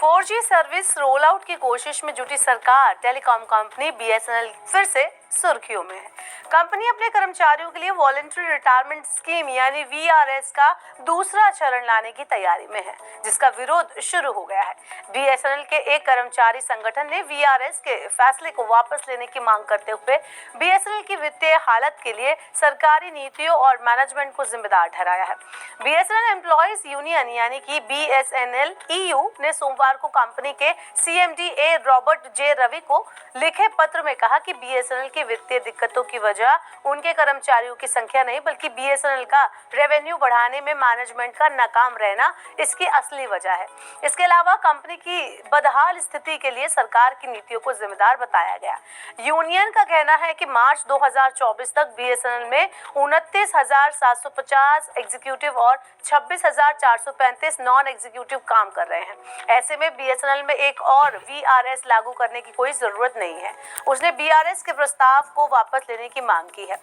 4G service roll out की कोशिश में जुटी सरकार, टेलीकॉम कंपनी बीएसएनएल फिर से सुर्खियों में है। कंपनी अपने कर्मचारियों के लिए वॉलंटरी रिटायरमेंट स्कीम यानी वीआरएस का दूसरा चरण लाने की तैयारी में है, जिसका विरोध शुरू हो गया है। बीएसएनएल के एक कर्मचारी संगठन ने वीआरएस के फैसले को वापस लेने की मांग करते हुए बीएसएनएल की वित्तीय हालत के लिए सरकारी नीतियों और मैनेजमेंट को जिम्मेदार ठहराया है। बीएसएनएल एम्प्लॉयज यूनियन यानी कि बीएसएनएल ईयू ने सोमवार को कंपनी के सीएमडी ए रॉबर्ट जे रवि को लिखे पत्र में कहा कि बीएसएनएल की वित्तीय दिक्कतों की वजह उनके कर्मचारियों की संख्या नहीं, बल्कि बीएसएनएल का रेवेन्यू बढ़ाने में मैनेजमेंट का नाकाम रहना इसकी असली वजह है। इसके अलावा कंपनी की बदहाल स्थिति के लिए सरकार की नीतियों को जिम्मेदार बताया गया। यूनियन का कहना है कि मार्च 2024 तक बीएसएनएल में 29,750 एग्जीक्यूटिव और 26,435 नॉन एग्जीक्यूटिव काम कर रहे हैं। ऐसे में बीएसएनएल में एक और वीआरएस लागू करने की कोई जरूरत नहीं है। उसने बीआरएस के प्रस्ताव को वापस लेने की मांग की है।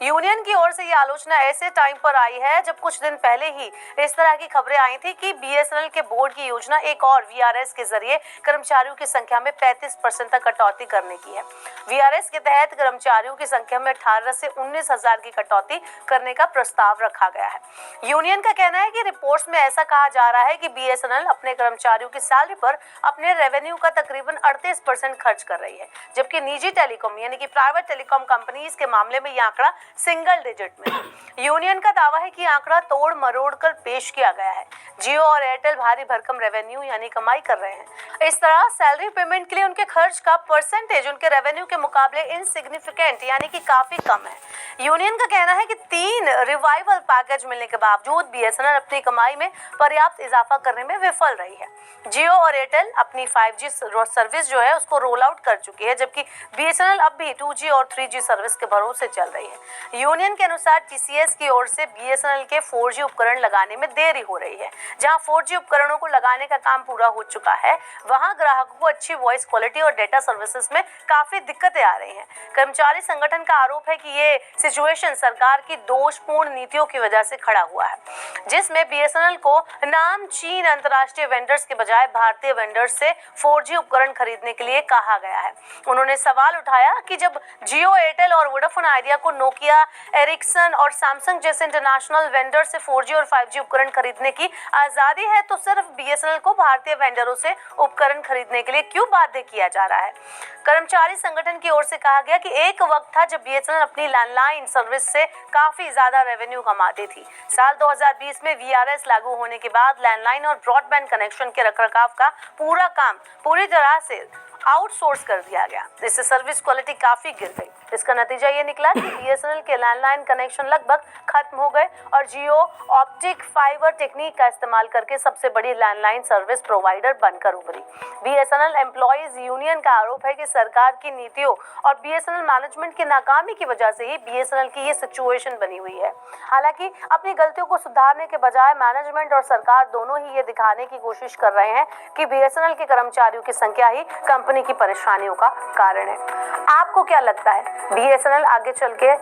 यूनियन की ओर से यह आलोचना ऐसे टाइम पर आई है जब कुछ दिन पहले ही इस तरह की खबरें आई थी कि बीएसएनएल के बोर्ड की योजना एक और वीआरएस के जरिए कर्मचारियों की संख्या में 35% तक कटौती करने की है। वीआरएस के तहत कर्मचारियों की संख्या में 18 से 19,000 की कटौती करने का प्रस्ताव रखा गया है। यूनियन का कहना है कि रिपोर्ट्स में ऐसा कहा जा रहा है कि बीएसएनएल अपने कर्मचारियों की सैलरी पर अपने रेवेन्यू का तकरीबन 38% खर्च कर रही है, जबकि निजी टेलीकॉम यानी कि प्राइवेट टेलीकॉम कंपनीज के मामले में यह आंकड़ा सिंगल डिजिट में है। यूनियन का दावा है कि आंकड़ा तोड़ मरोड़ कर पेश किया गया है। जियो और एयरटेल भारी भरकम रेवेन्यू यानी कमाई कर रहे हैं। इस तरह सैलरी पेमेंट के लिए उनके खर्च का परसेंटेज उनके रेवेन्यू के मुकाबले इनसिग्निफिकेंट यानी कि काफी कम है। यूनियन का कहना है कि 3 रिवाइवल पैकेज मिलने के बावजूद बीएसएनएल अपनी कमाई में पर्याप्त इजाफा करने में विफल रही है। जियो और एयरटेल अपनी 5G सर्विस जो है उसको रोल आउट कर चुकी है, जबकि बीएसएनएल अब भी 2G और 3G सर्विस के भरोसे चल रही है। यूनियन के अनुसार टीसीएस की ओर से बीएसएनएल के 4G उपकरण लगाने में देरी हो रही है। जहां 4G उपकरणों को लगाने का काम पूरा हो चुका है, वहां ग्राहकों को अच्छी वॉइस क्वालिटी और डेटा सर्विसेज में काफी दिक्कतें आ रही हैं। कर्मचारी संगठन का आरोप है कि ये सिचुएशन सरकार की दोषपूर्ण नीतियों की वजह से खड़ा हुआ है, जिसमें बीएसएनएल को नामचीन अंतर्राष्ट्रीय वेंडर्स के बजाय भारतीय वेंडर्स से 4G उपकरण खरीदने के लिए कहा गया है। उन्होंने सवाल उठाया कि जब जियो, एयरटेल और वोडाफोन आइडिया को नोकिया, एरिक्सन और सैमसंग जैसे इंटरनेशनल वेंडर से 4G और 5G उपकरण खरीदने की आजादी है, तो सिर्फ बीएसएनएल को भारतीय वेंडरों से उपकरण खरीदने के लिए क्यों बाध्य किया जा रहा है। कर्मचारी संगठन की ओर से कहा गया कि एक वक्त था जब बीएसएनएल अपनी लैंडलाइन सर्विस से काफी ज्यादा रेवेन्यू कमाती थी। साल 2020 में वीआरएस लागू होने के बाद लैंडलाइन और ब्रॉडबैंड कनेक्शन के रखरखाव का पूरा काम पूरी तरह से आउटसोर्स कर दिया गया। इससे सर्विस क्वालिटी काफी गिर गई। इसका नतीजा ये निकला कि बीएसएनएल के लैंडलाइन कनेक्शन लगभग खत्म हो गए और जियो ऑप्टिक फाइबर टेक्निक का इस्तेमाल करके सबसे बड़ी लैंडलाइन सर्विस प्रोवाइडर बनकर उभरी। बीएसएनएल एम्प्लॉयज यूनियन का आरोप है कि सरकार की नीतियों और बीएसएनएल मैनेजमेंट की नाकामी की वजह से ही बीएसएनएल की ये सिचुएशन बनी हुई है। हालांकि अपनी गलतियों को सुधारने के बजाय मैनेजमेंट और सरकार दोनों ही ये दिखाने की कोशिश कर रहे हैं कि बीएसएनएल के कर्मचारियों की संख्या ही कंपनी की परेशानियों का कारण है। आपको क्या लगता है, बीएसएनएल आगे चल के